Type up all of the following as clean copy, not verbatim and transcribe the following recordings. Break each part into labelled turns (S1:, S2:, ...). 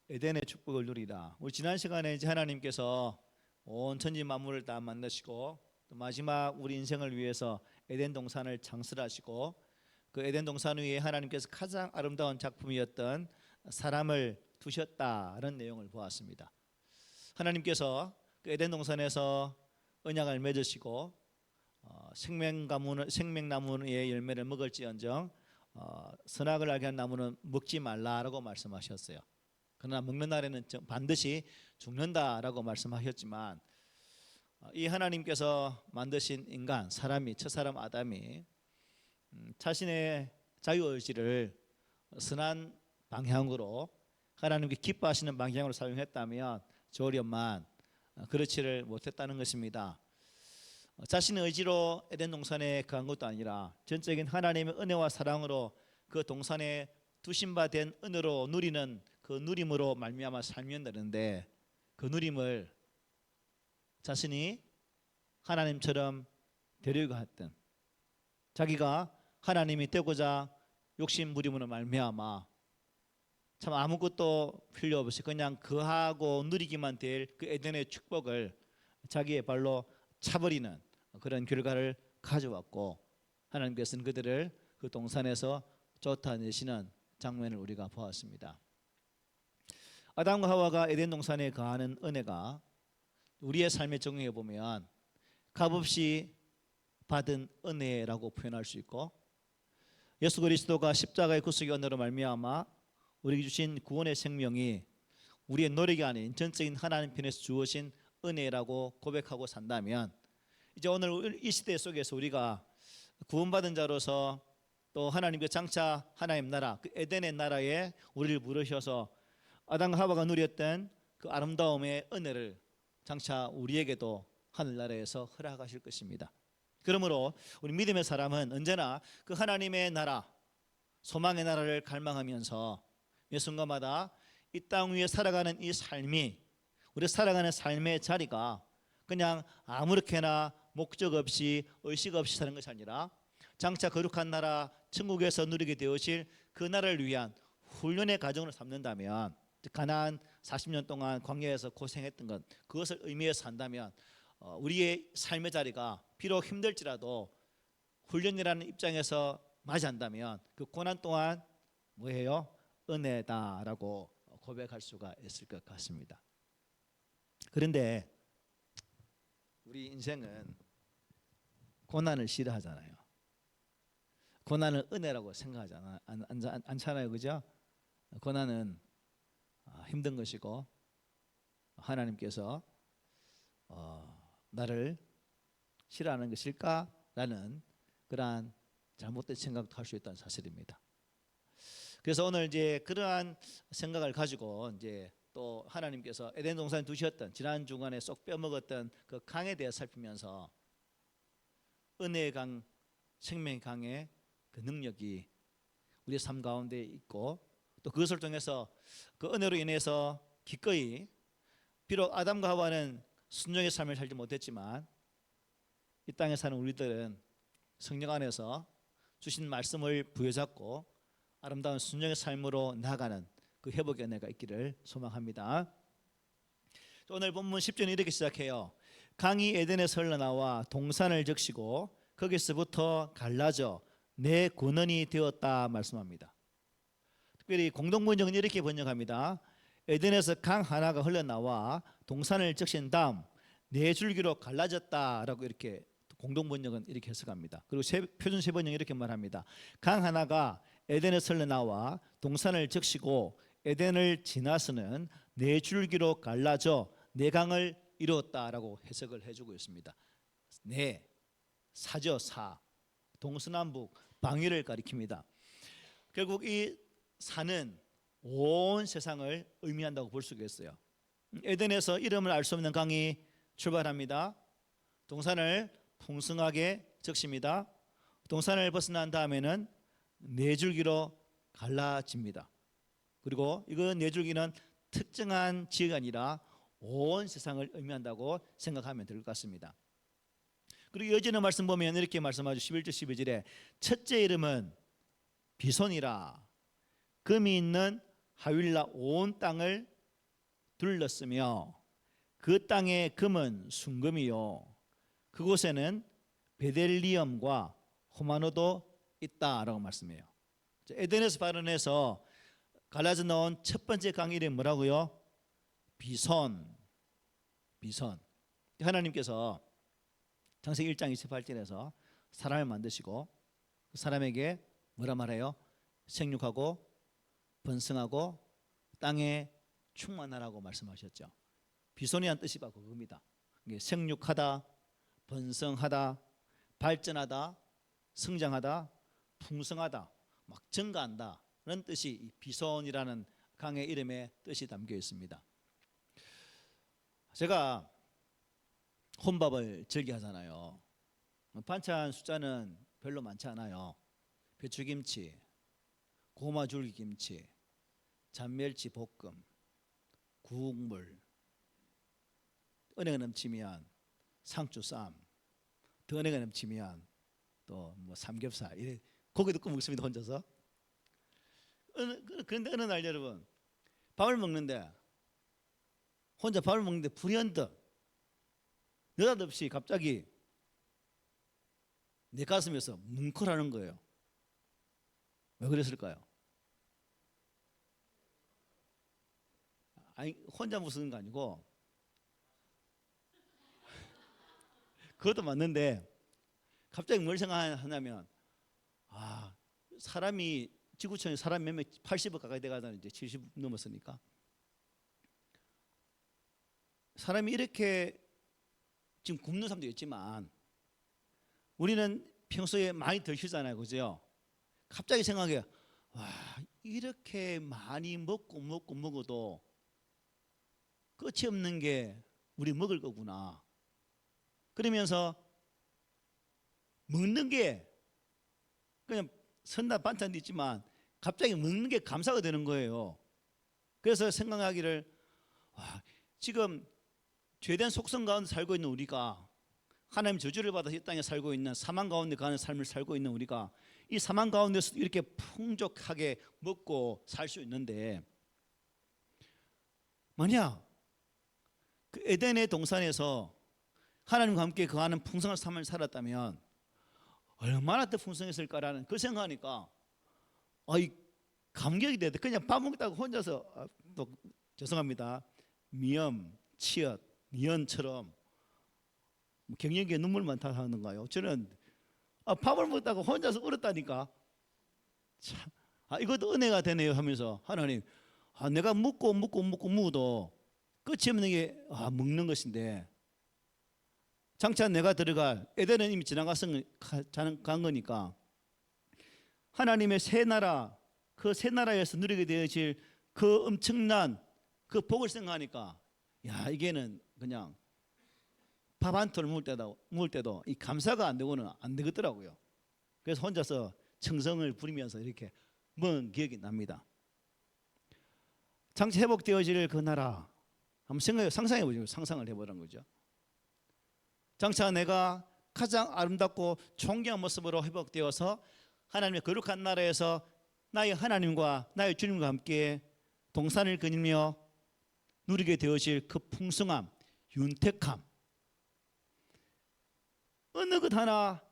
S1: 에덴의 축복을 누리라. 우리 지난 시간에 이제 하나님께서 온 천지 만물을 다 만드시고 또 마지막 우리 인생을 위해서 에덴 동산을 창설하시고 그 에덴 동산 위에 하나님께서 가장 아름다운 작품이었던 사람을 두셨다는 내용을 보았습니다. 하나님께서 그 에덴 동산에서 언약을 맺으시고 생명나무의 열매를 먹을지언정 선악을 알게 한 나무는 먹지 말라라고 말씀하셨어요. 그러나 먹는 날에는 반드시 죽는다라고 말씀하셨지만 이 하나님께서 만드신 인간, 사람이 첫사람 아담이 자신의 자유의지를 선한 방향으로 하나님께 기뻐하시는 방향으로 사용했다면 좋으련만 그렇지를 못했다는 것입니다. 자신의 의지로 에덴 동산에 거한 것도 아니라 전적인 하나님의 은혜와 사랑으로 그 동산에 두신 바 된 은혜로 누리는 그 누림으로 말미암아 살면 되는데 그 누림을 자신이 하나님처럼 되려고 했던 자기가 하나님이 되고자 욕심 부림으로 말미암아 참 아무것도 필요 없이 그냥 거하고 누리기만 될 그 에덴의 축복을 자기의 발로 차버리는 그런 결과를 가져왔고 하나님께서는 그들을 그 동산에서 쫓아내시는 장면을 우리가 보았습니다. 아담과 하와가 에덴 동산에 거하는 은혜가 우리의 삶에 적용해 보면 값없이 받은 은혜라고 표현할 수 있고 예수 그리스도가 십자가의 구속의 은혜로 말미암아 우리에게 주신 구원의 생명이 우리의 노력이 아닌 전적인 하나님 편에서 주어진 은혜라고 고백하고 산다면 이제 오늘 이 시대 속에서 우리가 구원받은 자로서 또 하나님께 장차 하나님 나라 그 에덴의 나라에 우리를 부르셔서 아담과 하와가 누렸던 그 아름다움의 은혜를 장차 우리에게도 하늘나라에서 허락하실 것입니다. 그러므로 우리 믿음의 사람은 언제나 그 하나님의 나라 소망의 나라를 갈망하면서 매 순간마다 이 땅 위에 살아가는 이 삶이 우리 살아가는 삶의 자리가 그냥 아무렇게나 목적 없이 의식 없이 사는 것이 아니라 장차 거룩한 나라 천국에서 누리게 되어질 그 나라를 위한 훈련의 과정을 삼는다면 가나안 40년 동안 광야에서 고생했던 것 그것을 의미해서 산다면 우리의 삶의 자리가 비록 힘들지라도 훈련이라는 입장에서 맞이한다면 그 고난 동안 뭐예요? 은혜다라고 고백할 수가 있을 것 같습니다. 그런데 우리 인생은 고난을 싫어하잖아요. 고난을 은혜라고 생각하지 않잖아요. 그죠? 고난은 힘든 것이고 하나님께서 나를 싫어하는 것일까라는 그러한 잘못된 생각도 할 수 있다는 사실입니다. 그래서 오늘 이제 그러한 생각을 가지고 이제 또 하나님께서 에덴 동산에 두셨던 지난 주간에 쏙 빼먹었던 그 강에 대해 살피면서 은혜의 강, 생명의 강의 그 능력이 우리의 삶 가운데 있고 또 그것을 통해서 그 은혜로 인해서 기꺼이 비록 아담과 하와는 순종의 삶을 살지 못했지만 이 땅에 사는 우리들은 성령 안에서 주신 말씀을 부여잡고 아름다운 순종의 삶으로 나아가는 그 회복의 은혜가 있기를 소망합니다. 오늘 본문 10절은 이렇게 시작해요. 강이 에덴에서 흘러나와 동산을 적시고 거기서부터 갈라져 내 군원이 되었다 말씀합니다. 특별히 공동번역은 이렇게 번역합니다. 에덴에서 강 하나가 흘러나와 동산을 적신 다음 네 줄기로 갈라졌다라고 이렇게 공동번역은 이렇게 해석합니다. 그리고 표준 세번역은 이렇게 말합니다. 강 하나가 에덴에서 흘러나와 동산을 적시고 에덴을 지나서는 네 줄기로 갈라져 네 강을 이루었다라고 해석을 해주고 있습니다. 네, 사죠, 사, 동서남북 방위를 가리킵니다. 결국 이 사는 온 세상을 의미한다고 볼 수가 있어요. 에덴에서 이름을 알 수 없는 강이 출발합니다. 동산을 풍성하게 적십니다. 동산을 벗어난 다음에는 네 줄기로 갈라집니다. 그리고 이거 네 줄기는 특정한 지역이 아니라 온 세상을 의미한다고 생각하면 될 것 같습니다. 그리고 이어지는 말씀 보면 이렇게 말씀하죠. 11절 12절에 첫째 이름은 비손이라 금이 있는 하윌라 온 땅을 둘렀으며 그 땅의 금은 순금이요 그곳에는 베델리엄과 호마노도 있다라고 말씀해요. 에덴에서 발언해서 갈라져 나온 첫 번째 강일이 뭐라고요? 비손. 하나님께서 창세기 1장 28절에서 사람을 만드시고 그 사람에게 뭐라 말해요? 생육하고 번성하고 땅에 충만하라고 말씀하셨죠. 비손이란 뜻이 바로 그겁니다. 생육하다, 번성하다, 발전하다, 성장하다, 풍성하다, 막 증가한다 그런 뜻이 이 비손이라는 강의 이름에 뜻이 담겨 있습니다. 제가 혼밥을 즐겨하잖아요. 반찬 숫자는 별로 많지 않아요. 배추김치, 고구마 줄기김치, 잔멸치 볶음, 국물, 은혜가 넘치면 상추쌈, 더 은혜가 넘치면 또 뭐 삼겹살, 이래 고기도 구워 먹습니다 혼자서. 그런데 어느 날 여러분 밥을 먹는데 혼자 밥을 먹는데 불현듯 느닷없이 갑자기 내 가슴에서 뭉클하는 거예요. 왜 그랬을까요? 아니 혼자 무슨 거 아니고 그것도 맞는데 갑자기 뭘 생각하냐면 사람이 지구촌에 사람 몇 명 80억 가까이 돼가잖아요. 이제 70 넘었으니까 사람이 이렇게 지금 굶는 사람도 있지만 우리는 평소에 많이 덜 쉬잖아요, 그죠? 갑자기 생각해, 이렇게 많이 먹어도 끝이 없는 게 우리 먹을 거구나. 그러면서 먹는 게 그냥 선나 반찬도 있지만 갑자기 먹는 게 감사가 되는 거예요. 그래서 생각하기를 지금 죄된 속성 가운데 살고 있는 우리가 하나님 저주를 받아서 이 땅에 살고 있는 사망 가운데 가는 삶을 살고 있는 우리가 이 사망 가운데서 이렇게 풍족하게 먹고 살 수 있는데 만약 그 에덴의 동산에서 하나님과 함께 거하는 풍성한 삶을 살았다면 얼마나 더 풍성했을까라는 그 생각하니까 이 감격이 되대. 그냥 밥 먹다가 혼자서 또 죄송합니다. 미염, 치읓, 니언처럼 갱년기에 눈물만 다 하는가요? 저는 밥을 먹다가 혼자서 울었다니까. 참, 이것도 은혜가 되네요 하면서 하나님, 내가 먹어도 끝이 없는 게 먹는 것인데 장차 내가 들어갈 에덴은 이미 간 거니까 하나님의 새 나라, 그 새 나라에서 누리게 되어질 그 엄청난 그 복을 생각하니까 이게는 그냥 밥 한 톨 먹을 때도 이 감사가 안 되고는 안 되겠더라고요. 그래서 혼자서 청성을 부리면서 이렇게 먹은 기억이 납니다. 장차 회복되어질 그 나라 한번 상상해 보죠. 상상을 해보라는 거죠. 장차 내가 가장 아름답고 존귀한 모습으로 회복되어서 하나님의 거룩한 나라에서 나의 하나님과 나의 주님과 함께 동산을 거닐며 누리게 되어질 그 풍성함, 윤택함, 어느 것 하나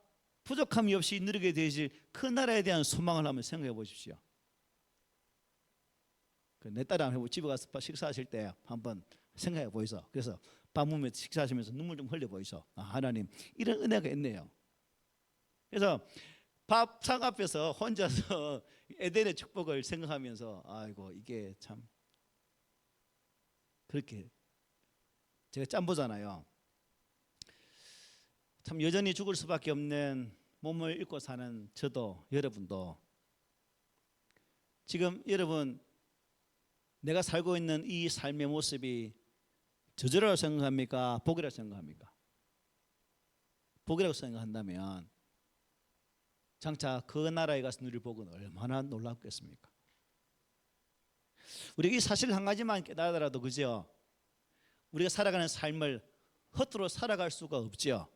S1: 부족함이 없이 누리게 되어질 그 나라에 대한 소망을 한번 생각해 보십시오. 내 딸이랑 집에 가서 식사하실 때 한번 생각해 보이소. 그래서 밥 먹으면서 식사하시면서 눈물 좀 흘려 보이소. 하나님 이런 은혜가 있네요. 그래서 밥상 앞에서 혼자서 에덴의 축복을 생각하면서 아이고 이게 참 그렇게 제가 짬보잖아요. 참 여전히 죽을 수밖에 없는 몸을 잃고 사는 저도 여러분도 지금 여러분 내가 살고 있는 이 삶의 모습이 저주라고 생각합니까? 복이라고 생각합니까? 복이라고 생각한다면 장차 그 나라에 가서 누릴 복은 얼마나 놀랍겠습니까? 우리가 이 사실 한 가지만 깨달아더라도 그죠? 우리가 살아가는 삶을 허투루 살아갈 수가 없죠.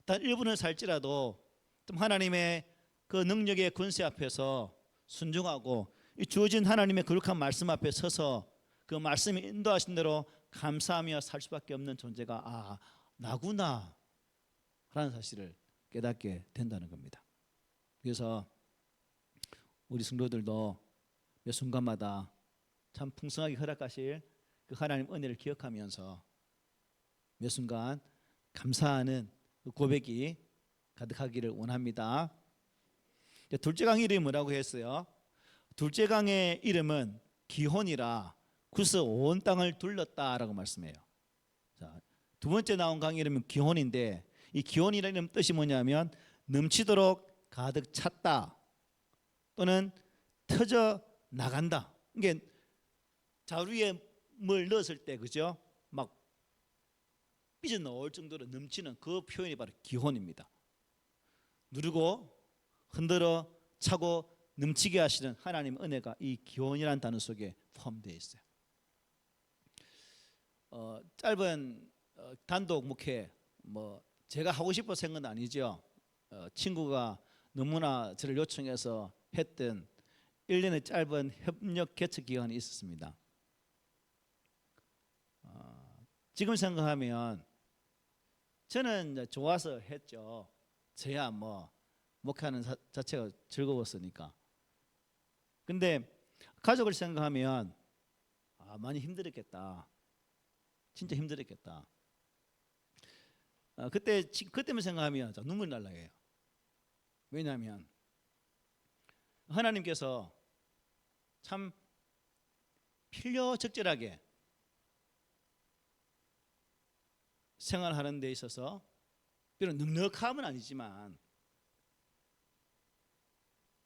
S1: 단 1분을 살지라도 좀 하나님의 그 능력의 권세 앞에서 순종하고 이 주어진 하나님의 거룩한 말씀 앞에 서서 그 말씀이 인도하신 대로 감사하며 살 수밖에 없는 존재가 나구나 라는 사실을 깨닫게 된다는 겁니다. 그래서 우리 성도들도 매 순간마다 참 풍성하게 허락하실 그 하나님 은혜를 기억하면서 매 순간 감사하는 그 고백이 가득하기를 원합니다. 둘째 강의 이름이 뭐라고 했어요? 둘째 강의 이름은 기혼이라 구스 온 땅을 둘렀다라고 말씀해요. 자, 두 번째 나온 강의 이름은 기혼인데 이 기혼이라는 뜻이 뭐냐면 넘치도록 가득 찼다 또는 터져 나간다. 이게 자루에 뭘 넣었을 때 그죠? 막 삐져나올 정도로 넘치는 그 표현이 바로 기혼입니다. 누르고 흔들어 차고 넘치게 하시는 하나님의 은혜가 이 기혼이라는 단어 속에 포함되어 있어요. 짧은 단독 목회 제가 하고 싶어서 한 건 아니죠. 친구가 너무나 저를 요청해서 했던 1년의 짧은 협력 개척 기간이 있었습니다. 지금 생각하면 저는 좋아서 했죠. 저야 목회하는 자체가 즐거웠으니까. 근데 가족을 생각하면 많이 힘들었겠다. 진짜 힘들었겠다. 그때만 생각하면 눈물이 날라 해요. 왜냐하면 하나님께서 참 필요적절하게 생활하는 데 있어서 비록 넉넉함은 아니지만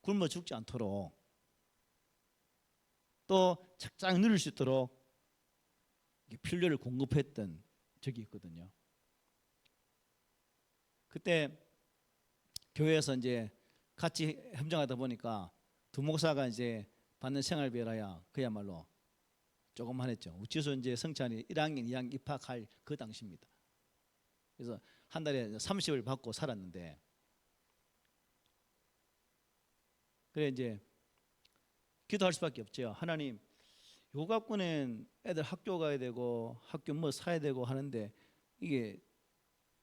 S1: 굶어 죽지 않도록 또 착장 누릴 수 있도록 필요를 공급했던 적이 있거든요. 그때 교회에서 이제 같이 협정하다 보니까 두 목사가 이제 받는 생활비라야 그야말로 조금만 했죠. 우치소 이제 성찬이 1학년, 2학년 입학할 그 당시입니다. 그래서 한 달에 30을 받고 살았는데, 그래 이제 기도할 수밖에 없죠. 하나님, 요가권엔 애들 학교 가야 되고 학교 사야 되고 하는데 이게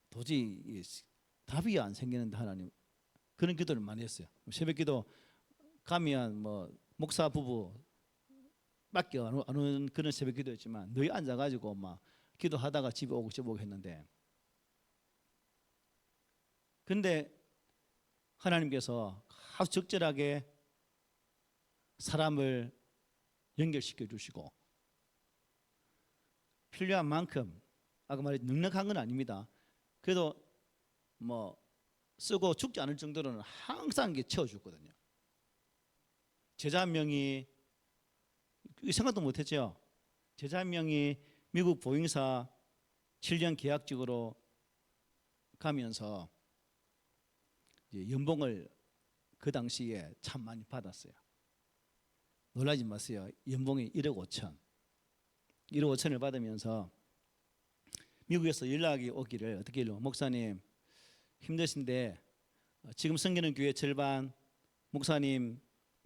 S1: 도저히 답이 안 생기는데 하나님, 그런 기도를 많이 했어요. 새벽기도 가면 목사 부부 밖에 안 오는 그런 새벽기도였지만 늘 앉아가지고 막 기도하다가 집에 오고 했는데, 근데 하나님께서 아주 적절하게 사람을 연결시켜 주시고 필요한 만큼, 아까 말했 넉넉한 건 아닙니다. 그래도 쓰고 죽지 않을 정도로는 항상 채워주거든요. 제자 한 명이 생각도 못했죠. 제자 한 명이 미국 보잉사 7년 계약직으로 가면서 연봉을 그 당시에 참 많이 받았어요. 놀라지 마세요. 연봉이 1억 5천. 1억 5천을 받으면서 미국에서 연락이 오기를, 어떻게 해요? 목사님 힘드신데 지금 섬기는 교회 절반, 목사님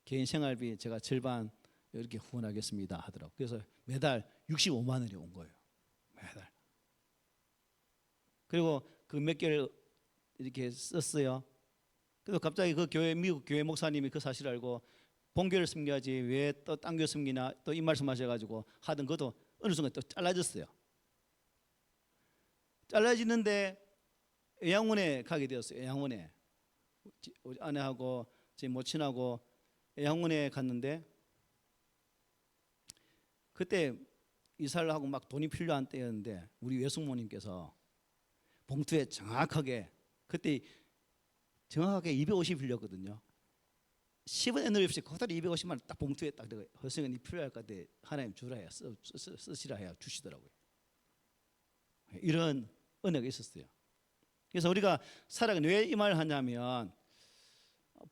S1: 개인 생활비 제가 절반 이렇게 후원하겠습니다 하더라고요. 그래서 매달 65만 원이 온 거예요. 매달. 그리고 그 몇 개월 이렇게 썼어요. 그래서 갑자기 그 교회, 미국 교회 목사님이 그 사실을 알고 본교를 섬겨야지 왜 또 딴 교회 섬기나 또 이 말씀 하셔가지고 하던 것도 어느 순간 또 잘라졌어요. 잘라지는데 애양원에 가게 되었어요. 애양원에 아내하고 제 모친하고 애양원에 갔는데, 그때 이사를 하고 막 돈이 필요한 때였는데 우리 외숙모님께서 봉투에 정확하게, 그때 정확하게 250 빌렸거든요. 10원 에너지 없이 그대로 250만 원 딱 봉투에 딱 들어가요. 허승이 필요할 것 같아 하나님 주라 해야 쓰시라 해야 주시더라고요. 이런 은혜가 있었어요. 그래서 우리가 살아가는 왜 이 말을 하냐면,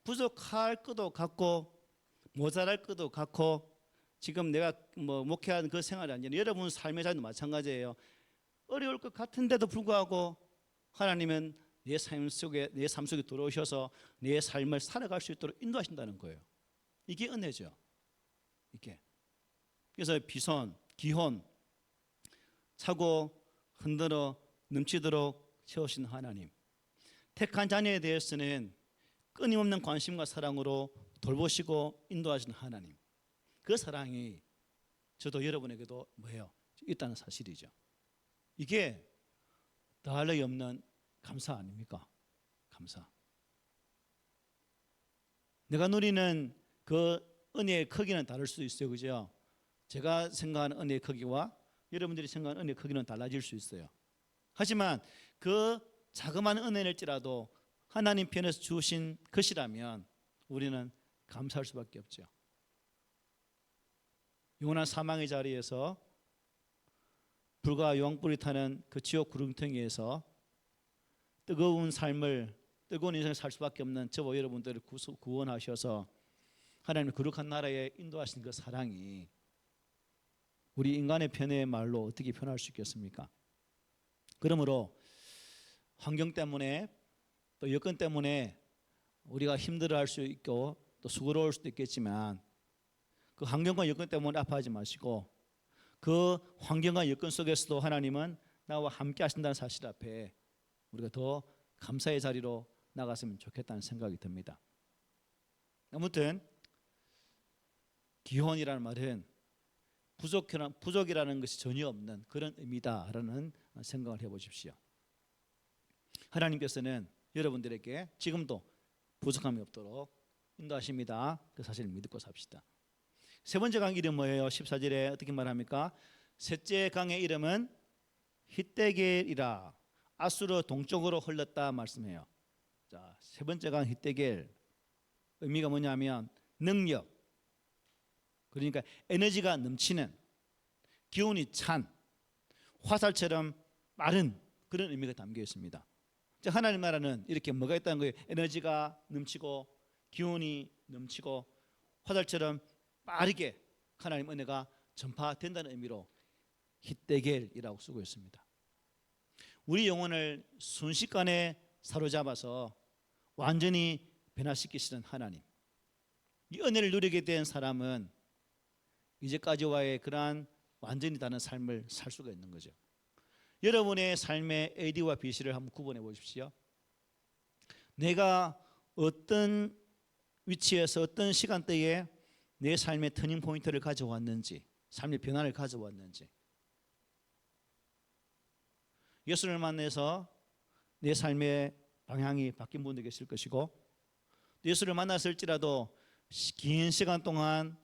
S1: 부족할 것도 같고 모자랄 것도 같고, 지금 내가 목회하는 그 생활이 아니라 여러분 삶의 자리도 마찬가지예요. 어려울 것 같은데도 불구하고 하나님은 내 삶 속에 들어오셔서 내 삶을 살아갈 수 있도록 인도하신다는 거예요. 이게 은혜죠. 이게. 그래서 비손, 기혼 차고 흔들어 넘치도록 채우신 하나님, 택한 자녀에 대해서는 끊임없는 관심과 사랑으로 돌보시고 인도하시는 하나님, 그 사랑이 저도 여러분에게도 뭐예요? 있다는 사실이죠. 이게 더할 나위 없는 감사 아닙니까? 감사. 내가 누리는 그 은혜의 크기는 다를 수도 있어요, 그죠? 제가 생각하는 은혜의 크기와 여러분들이 생각하는 은혜의 크기는 달라질 수 있어요. 하지만 그 자그마한 은혜일지라도 하나님 편에서 주신 것이라면 우리는 감사할 수밖에 없죠. 영원한 사망의 자리에서 불과 용불이 타는 그 지옥 구름텅이에서 뜨거운 삶을, 뜨거운 인생을 살 수밖에 없는 저와 여러분들을 구원하셔서 하나님의 거룩한 나라에 인도하신 그 사랑이 우리 인간의 편의 말로 어떻게 표현할 수 있겠습니까? 그러므로 환경 때문에 또 여건 때문에 우리가 힘들어할 수 있고 또 수고로울 수도 있겠지만 그 환경과 여건 때문에 아파하지 마시고 그 환경과 여건 속에서도 하나님은 나와 함께 하신다는 사실 앞에 우리가 더 감사의 자리로 나갔으면 좋겠다는 생각이 듭니다. 아무튼 기혼이라는 말은 부족이라는 것이 전혀 없는 그런 의미다라는 생각을 해보십시오. 하나님께서는 여러분들에게 지금도 부족함이 없도록 인도하십니다. 그 사실을 믿고 삽시다. 세 번째 강 이름 뭐예요? 14절에 어떻게 말합니까? 셋째 강의 이름은 히데겔이라, 아수르 동쪽으로 흘렀다 말씀해요. 자, 세 번째 강 히데겔 의미가 뭐냐면 능력, 그러니까 에너지가 넘치는, 기운이 찬, 화살처럼 빠른 그런 의미가 담겨 있습니다. 하나님 나라는 이렇게 뭐가 있다는 거예요? 에너지가 넘치고 기운이 넘치고 화살처럼 빠르게 하나님 은혜가 전파된다는 의미로 히데겔이라고 쓰고 있습니다. 우리 영혼을 순식간에 사로잡아서 완전히 변화시키시는 하나님, 이 은혜를 누리게 된 사람은 이제까지와의 그러한 완전히 다른 삶을 살 수가 있는 거죠. 여러분의 삶의 AD와 BC를 한번 구분해 보십시오. 내가 어떤 위치에서 어떤 시간대에 내 삶의 터닝 포인트를 가져왔는지, 삶의 변화를 가져왔는지. 예수를 만나서 내 삶의 방향이 바뀐 분도 계실 것이고, 예수를 만났을지라도 긴 시간 동안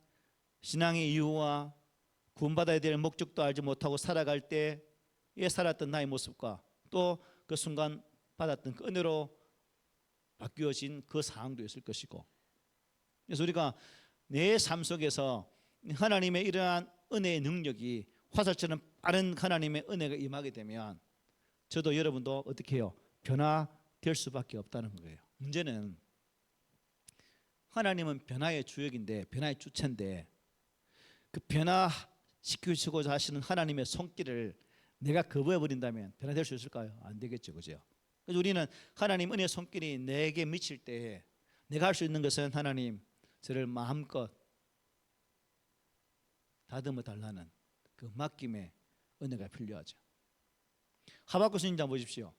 S1: 신앙의 이유와 구원받아야 될 목적도 알지 못하고 살아갈 때에 살았던 나의 모습과 또 그 순간 받았던 그 은혜로 바뀌어진 그 상황도 있을 것이고, 그래서 우리가 내 삶 속에서 하나님의 이러한 은혜의 능력이 화살처럼 빠른 하나님의 은혜가 임하게 되면 저도 여러분도 어떻게 해요? 변화될 수밖에 없다는 거예요. 문제는 하나님은 변화의 주역인데, 변화의 주체인데, 그 변화시키시고자 하시는 하나님의 손길을 내가 거부해버린다면 변화될 수 있을까요? 안 되겠죠, 그죠? 그래서 우리는 하나님 은혜의 손길이 내게 미칠 때 내가 할 수 있는 것은 하나님 저를 마음껏 다듬어 달라는 그 맡김의 은혜가 필요하죠. 하박국 선지자 보십시오.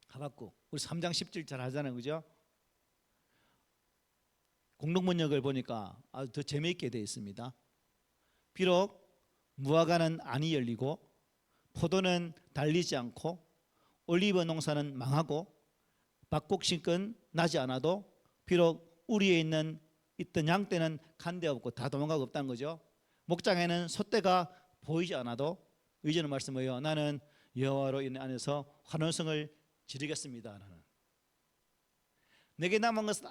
S1: 하박국 우리 3장 10절 잘 하잖아요, 그죠? 공동번역을 보니까 아주 더 재미있게 되어 있습니다. 비록 무화과는 안이 열리고 포도는 달리지 않고 올리브 농사는 망하고 박곡식은 나지 않아도 비록 우리에 있던 양떼는 간 데 없고 다 도망가고 없다는 거죠. 목장에는 소떼가 보이지 않아도 의지는 말씀이에요. 나는 여호와로 인해서 환호성을 지르겠습니다. 나는 내게 남은 것은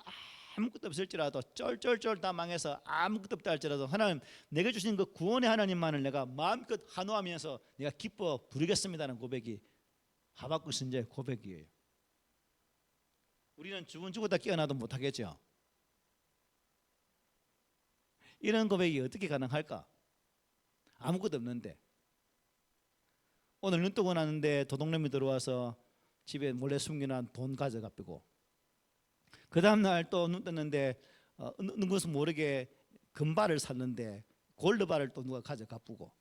S1: 아무것도 없을지라도 쩔쩔쩔 다 망해서 아무것도 없다 할지라도 하나님 내게 주신 그 구원의 하나님만을 내가 마음껏 환호하면서 내가 기뻐 부르겠습니다는 고백이 하박국 선지자의 고백이에요. 우리는 죽었다 깨어나도 못하겠죠. 이런 고백이 어떻게 가능할까? 아무것도 없는데. 오늘 눈 뜨고 나는데 도둑놈이 들어와서 집에 몰래 숨겨놓은 돈 가져가 빼고, 그 다음날 또 눈 떴는데 누구서 모르게 금발을 샀는데 골드발을 또 누가 가져가 뿌고,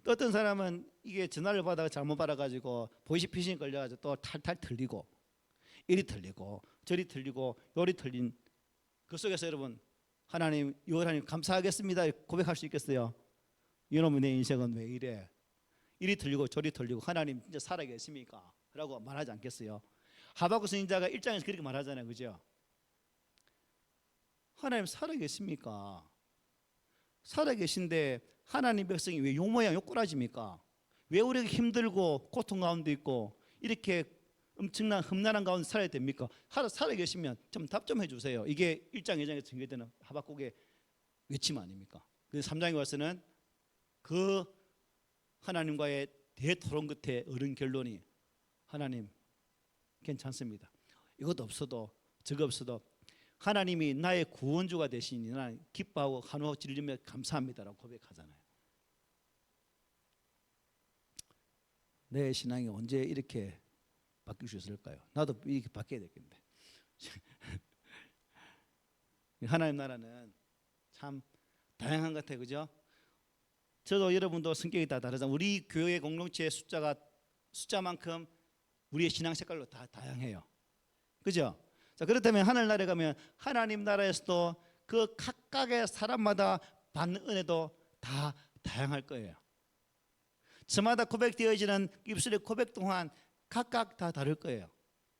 S1: 또 어떤 사람은 이게 전화를 받아가 잘못 받아가지고 보이스피싱 걸려가지고 또 탈탈 틀리고, 이리 틀리고 저리 틀리고 요리 틀린 그 속에서 여러분 하나님, 하나님 감사하겠습니다 고백할 수 있겠어요? 이놈의 내 인생은 왜 이래? 이리 틀리고 저리 틀리고 하나님 진짜 살아계십니까? 라고 말하지 않겠어요? 하박국 선지자가 1장에서 그렇게 말하잖아요, 그죠? 하나님 살아계십니까? 살아계신데 하나님 백성이 왜 요 모양 요 꼬라집니까? 왜 우리가 힘들고 고통 가운데 있고 이렇게 엄청난 험난한 가운데 살아야 됩니까? 살아계시면 좀 답 좀 해주세요. 이게 1장 2장에 전개되는 하박국의 외침 아닙니까? 그래서 3장에 와서는 그 하나님과의 대토론 끝에 얻은 결론이 하나님 괜찮습니다. 이것도 없어도 저거 없어도 하나님이 나의 구원주가 되시니 나는 기뻐하고 한호하고 질리며 감사합니다라고 고백하잖아요. 내 신앙이 언제 이렇게 바뀔 수 있을까요? 나도 이렇게 바뀌어야 되겠는데. 하나님 나라는 참 다양한 것 같아요, 그죠? 저도 여러분도 성격이 다 다르잖아요. 우리 교회 공동체의 숫자만큼 우리의 신앙 색깔로 다 다양해요, 그죠? 자, 그렇다면 하늘나라에 가면 하나님 나라에서도 그 각각의 사람마다 받는 은혜도 다 다양할 거예요. 저마다 고백되어지는 입술의 고백 또한 각각 다 다를 거예요.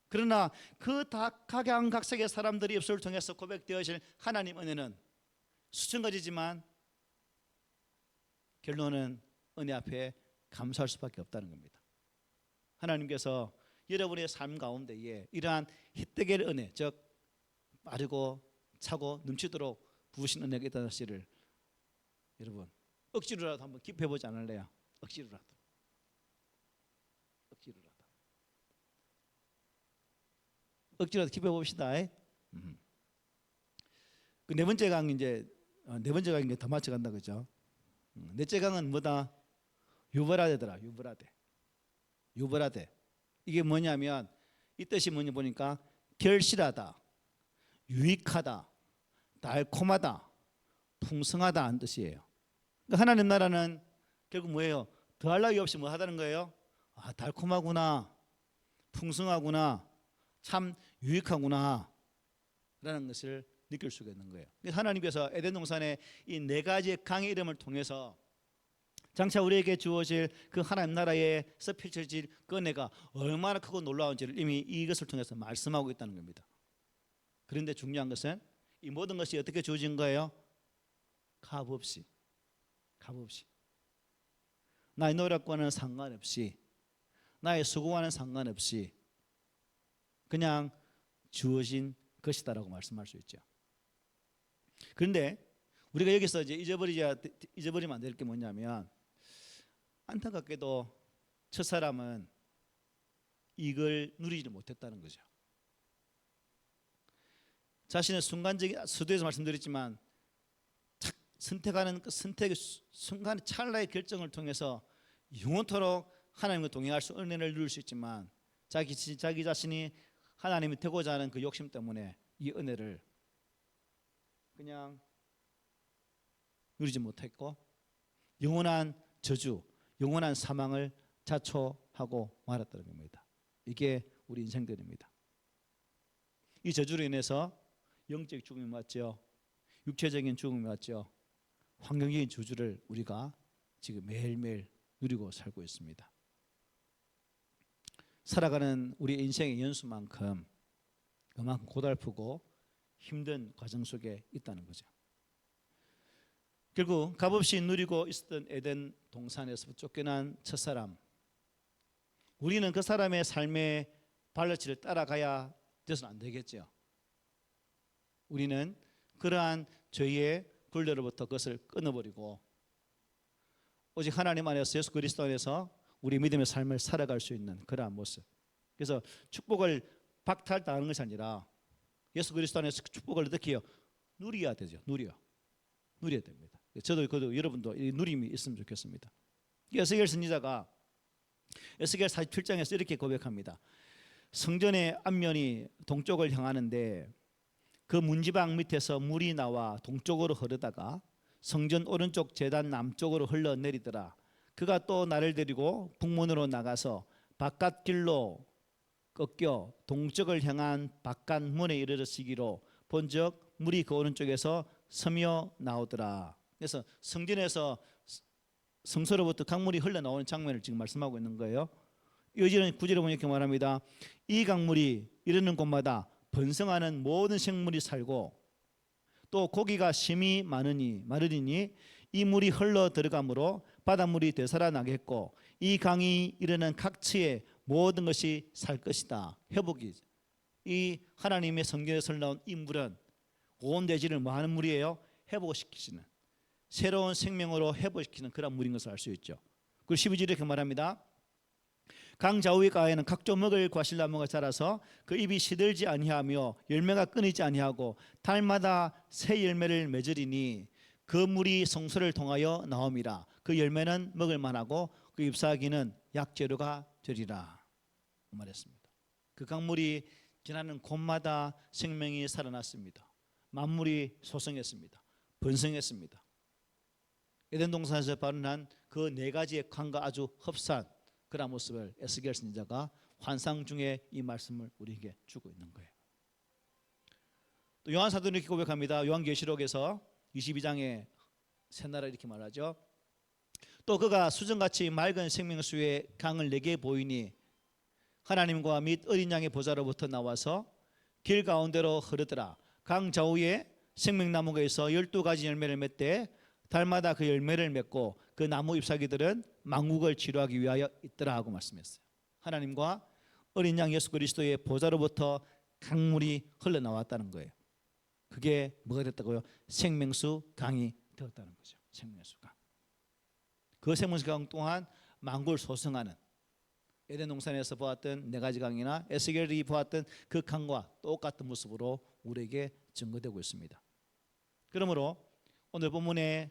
S1: 그러나 그 다 각양각색의 사람들이 입술을 통해서 고백되어질 하나님 은혜는 수천 가지지만 결론은 은혜 앞에 감사할 수밖에 없다는 겁니다. 하나님께서 여러분의 삶 가운데에 이러한 희대의 은혜, 즉 빠르고 차고 넘치도록 부으신 은혜가 있다는 사실을 여러분 억지로라도 한번 기뻐해 보지 않을래요? 억지로라도. 억지로라도 기뻐해 봅시다. 그 네 번째 강 이제 네 번째 강이 더 맞춰간다, 그죠? 넷째 강은 뭐다? 유브라데더라. 유브라데. 이게 뭐냐면 이 뜻이 뭐냐 보니까 결실하다, 유익하다, 달콤하다, 풍성하다 한 뜻이에요. 그러니까 하나님 나라는 결국 뭐예요? 더할 나위 없이 뭐 하다는 거예요? 아, 달콤하구나, 풍성하구나, 참 유익하구나 라는 것을 느낄 수가 있는 거예요. 하나님께서 에덴 동산의 이 네 가지의 강의 이름을 통해서 장차 우리에게 주어질 그 하나님 나라에서 펼쳐질 그 은혜가 얼마나 크고 놀라운지를 이미 이것을 통해서 말씀하고 있다는 겁니다. 그런데 중요한 것은 이 모든 것이 어떻게 주어진 거예요? 값없이. 나의 노력과는 상관없이, 나의 수고와는 상관없이 그냥 주어진 것이다라고 말씀할 수 있죠. 그런데 우리가 여기서 이제 잊어버리면 안 될 게 뭐냐면, 안타깝게도 첫사람은 이걸 누리지 못했다는 거죠. 자신의 순간적인, 서두에서 말씀드렸지만 선택하는 그 선택의 순간 찰나의 결정을 통해서 영원토록 하나님과 동행할 수, 은혜를 누릴 수 있지만 자기 자신이 하나님이 되고자 하는 그 욕심 때문에 이 은혜를 그냥 누리지 못했고 영원한 저주, 영원한 사망을 자초하고 말았다는 겁니다. 이게 우리 인생들입니다. 이 저주로 인해서 영적 죽음이 왔죠. 육체적인 죽음이 왔죠. 환경적인 저주를 우리가 지금 매일매일 누리고 살고 있습니다. 살아가는 우리 인생의 연수만큼 그만큼 고달프고 힘든 과정 속에 있다는 거죠. 결국 값없이 누리고 있었던 에덴 동산에서 쫓겨난 첫사람, 우리는 그 사람의 삶의 발자취를 따라가야 돼서는 안 되겠죠. 우리는 그러한 죄의 굴레로부터 그것을 끊어버리고 오직 하나님 안에서, 예수 그리스도 안에서 우리 믿음의 삶을 살아갈 수 있는 그러한 모습. 그래서 축복을 박탈당하는 것이 아니라 예수 그리스도 안에서 축복을 어떻게 해요? 누려야 되죠. 누려야 됩니다. 저도 여러분도 이 누림이 있으면 좋겠습니다. 에스겔 선지자가 에스겔 47장에서 이렇게 고백합니다. 성전의 앞면이 동쪽을 향하는데 그 문지방 밑에서 물이 나와 동쪽으로 흐르다가 성전 오른쪽 제단 남쪽으로 흘러내리더라. 그가 또 나를 데리고 북문으로 나가서 바깥길로 꺾여 동쪽을 향한 바깥문에 이르러시기로 본즉 물이 그 오른쪽에서 서며 나오더라. 그래서 성전에서 성소로부터 강물이 흘러나오는 장면을 지금 말씀하고 있는 거예요. 이어지는 구절에 보면 이렇게 말합니다. 이 강물이 이르는 곳마다 번성하는 모든 생물이 살고 또 고기가 심히 마르리니 이 물이 흘러 들어가므로 바닷물이 되살아나겠고 이 강이 이르는 각처의 모든 것이 살 것이다. 회복이. 이 하나님의 성전에서 나온 이 물은 온 대지를 뭐 하는 물이에요? 회복시키시는, 새로운 생명으로 회복시키는 그런 물인 것을 알 수 있죠. 그리고 12절에 이렇게 말합니다. 강 좌우의 가에는 각종 먹을 과실나무가 자라서 그 잎이 시들지 아니하며 열매가 끊이지 아니하고 달마다 새 열매를 맺으리니 그 물이 성소를 통하여 나옴이라. 그 열매는 먹을 만하고 그 잎사귀는 약재료가 되리라 말했습니다. 그 강물이 지나는 곳마다 생명이 살아났습니다. 만물이 소성했습니다. 번성했습니다. 에덴 동산에서 발현한 그 네 가지의 강과 아주 흡사한 그런 모습을 에스겔 선지자가 환상 중에 이 말씀을 우리에게 주고 있는 거예요. 또 요한 사도는 이렇게 고백합니다. 요한계시록에서 22장에 새나라 이렇게 말하죠. 또 그가 수정같이 맑은 생명수의 강을 내게 보이니 하나님과 및 어린 양의 보좌로부터 나와서 길 가운데로 흐르더라. 강 좌우에 생명나무가 있어 12가지 열매를 맺되 달마다 그 열매를 맺고 그 나무 잎사귀들은 만국을 치료하기 위하여 있더라 하고 말씀했어요. 하나님과 어린 양 예수 그리스도의 보좌로부터 강물이 흘러나왔다는 거예요. 그게 뭐가 됐다고요? 생명수 강이 되었다는 거죠. 생명수 강. 그 생명수 강 또한 만국을 소성하는 에덴 동산에서 보았던 네 가지 강이나 에스겔이 보았던 그 강과 똑같은 모습으로 우리에게 증거되고 있습니다. 그러므로 오늘 본문의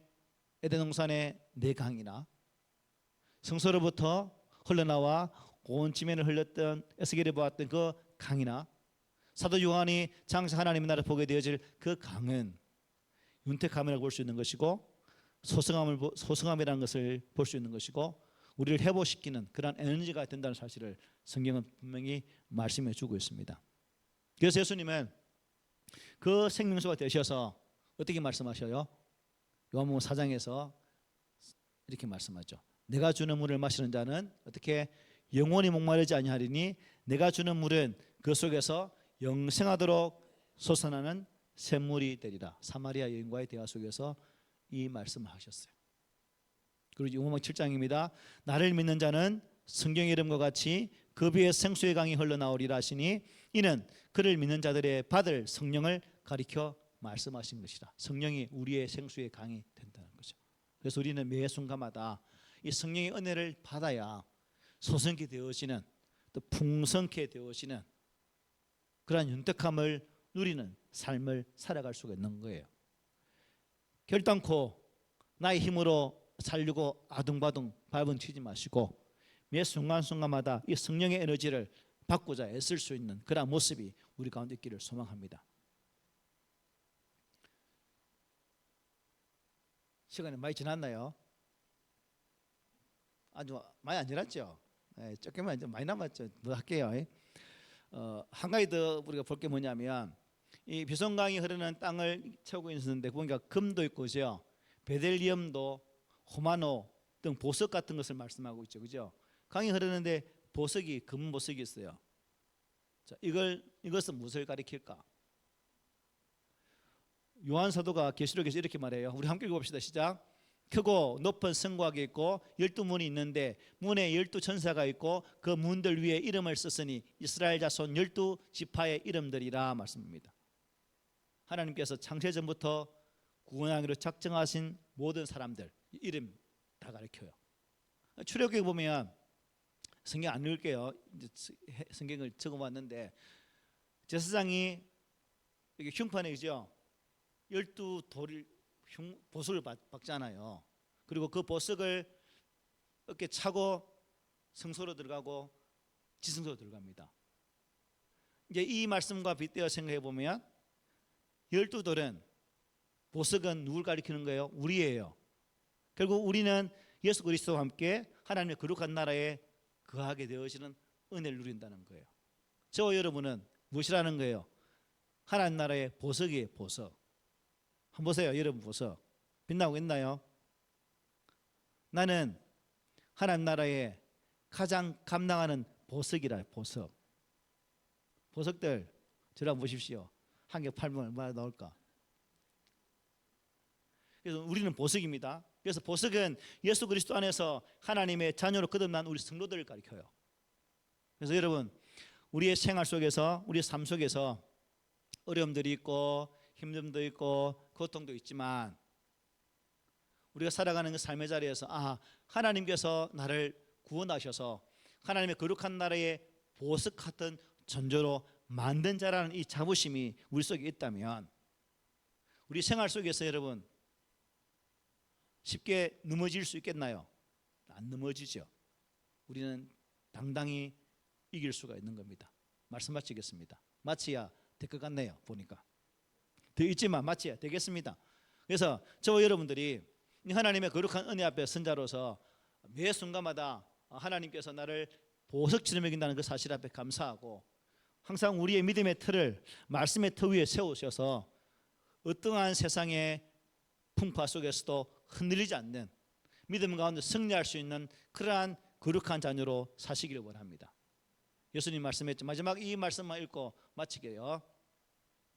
S1: 에덴 동산의 네 강이나 성소로부터 흘러나와 온 지면을 흘렸던 에스겔이 보았던 그 강이나 사도 요한이 장차 하나님의 나라를 보게 되어질 그 강은 윤택함이라고 볼 수 있는 것이고 소성함이라는 것을 볼 수 있는 것이고 우리를 회복시키는 그런 에너지가 된다는 사실을 성경은 분명히 말씀해 주고 있습니다. 그래서 예수님은 그 생명수가 되셔서 어떻게 말씀하셔요? 요한복음 4장에서 이렇게 말씀하죠. 내가 주는 물을 마시는 자는 어떻게 영원히 목마르지 아니하리니 내가 주는 물은 그 속에서 영생하도록 솟아나는 샘물이 되리라. 사마리아 여인과의 대화 속에서 이 말씀을 하셨어요. 그리고 요한복음 7장입니다. 나를 믿는 자는 성경의 이름과 같이 그 비에 생수의 강이 흘러나오리라 하시니 이는 그를 믿는 자들의 받을 성령을 가리켜 말씀하신 것이라. 성령이 우리의 생수의 강이 된다는 거죠. 그래서 우리는 매 순간마다 이 성령의 은혜를 받아야 소성케 되어지는 또 풍성케 되어지는 그러한 윤택함을 누리는 삶을 살아갈 수가 있는 거예요. 결단코 나의 힘으로 살려고 아둥바둥 밟은 튀지 마시고 매 순간순간마다 이 성령의 에너지를 받고자 애쓸 수 있는 그런 모습이 우리 가운데 있기를 소망합니다. 시간이 많이 지났나요? 아주 많이 안 지났죠? 네, 조금만 좀 많이 남았죠. 더 할게요. 한 가지 더 우리가 볼 게 뭐냐면 이 비송강이 흐르는 땅을 채우고 있었는데 보니까 금도 있고 그죠? 베델리엄도 호마노 등 보석 같은 것을 말씀하고 있죠. 그죠? 강이 흐르는데 보석이 금 보석이 있어요. 자, 이것은 무엇을 가리킬까? 요한 사도가 계시록에서 이렇게 말해요. 우리 함께 읽어봅시다. 시작. 크고 높은 성곽이 있고 12문이 있는데 문에 12천사가 있고 그 문들 위에 이름을 썼으니 이스라엘 자손 12지파의 이름들이라 말씀입니다. 하나님께서 창세 전부터 구원하기로 작정하신 모든 사람들 이름 다 가르쳐요. 출애굽기에 보면 성경 안 읽을게요. 이제 성경을 적어봤는데 제사장이 이게 흉판에 그죠? 12돌 보석을 박잖아요. 그리고 그 보석을 어깨 차고 성소로 들어가고 지성소로 들어갑니다. 이제 이 말씀과 빗대어 생각해 보면 12돌은 보석은 누굴 가리키는 거예요? 우리예요. 결국 우리는 예수 그리스도와 함께 하나님의 거룩한 나라에 거하게 되어지는 은혜를 누린다는 거예요. 저와 여러분은 무엇이라는 거예요? 하나님 나라의 보석이에요. 보석. 한번 보세요. 여러분 보석 빛나고 있나요? 나는 하나님 나라에 가장 감당하는 보석이라. 보석. 보석들 저랑 보십시오. 한 개 팔면 얼마나 나올까? 그래서 우리는 보석입니다. 그래서 보석은 예수 그리스도 안에서 하나님의 자녀로 거듭난 우리 성도들을 가리켜요. 그래서 여러분 우리의 생활 속에서, 우리의 삶 속에서 어려움들이 있고 힘듦도 있고 고통도 있지만 우리가 살아가는 그 삶의 자리에서 하나님께서 나를 구원하셔서 하나님의 거룩한 나라의 보석 같은 존재로 만든 자라는 이 자부심이 우리 속에 있다면 우리 생활 속에서 여러분 쉽게 넘어질 수 있겠나요? 안 넘어지죠. 우리는 당당히 이길 수가 있는 겁니다. 말씀 마치겠습니다. 마치야 될 것 같네요. 보니까 더 있지만 마치야 되겠습니다. 그래서 저와 여러분들이 하나님의 거룩한 은혜 앞에 선 자로서 매 순간마다 하나님께서 나를 보석처럼 여긴다는 그 사실 앞에 감사하고 항상 우리의 믿음의 틀을 말씀의 터 위에 세우셔서 어떠한 세상의 풍파 속에서도 흔들리지 않는 믿음 가운데 승리할 수 있는 그러한 거룩한 자녀로 사시기를 원합니다. 예수님 말씀했죠. 마지막 이 말씀만 읽고 마치게요.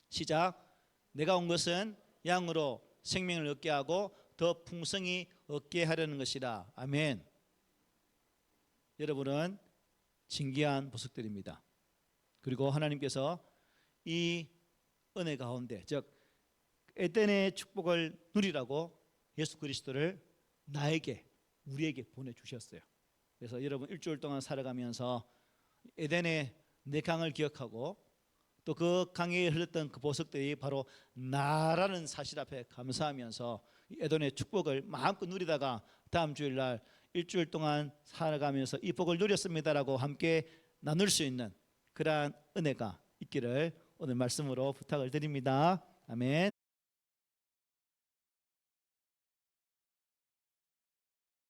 S1: 시작. 내가 온 것은 양으로 생명을 얻게 하고 더 풍성히 얻게 하려는 것이라. 아멘. 여러분은 진귀한 보석들입니다. 그리고 하나님께서 이 은혜 가운데 즉 에덴의 축복을 누리라고 예수 그리스도를 나에게 우리에게 보내주셨어요. 그래서 여러분 일주일 동안 살아가면서 에덴의 내 강을 기억하고 또 그 강에 흘렀던 그 보석들이 바로 나라는 사실 앞에 감사하면서 에덴의 축복을 마음껏 누리다가 다음 주일날 일주일 동안 살아가면서 이 복을 누렸습니다라고 함께 나눌 수 있는 그러한 은혜가 있기를 오늘 말씀으로 부탁을 드립니다. 아멘.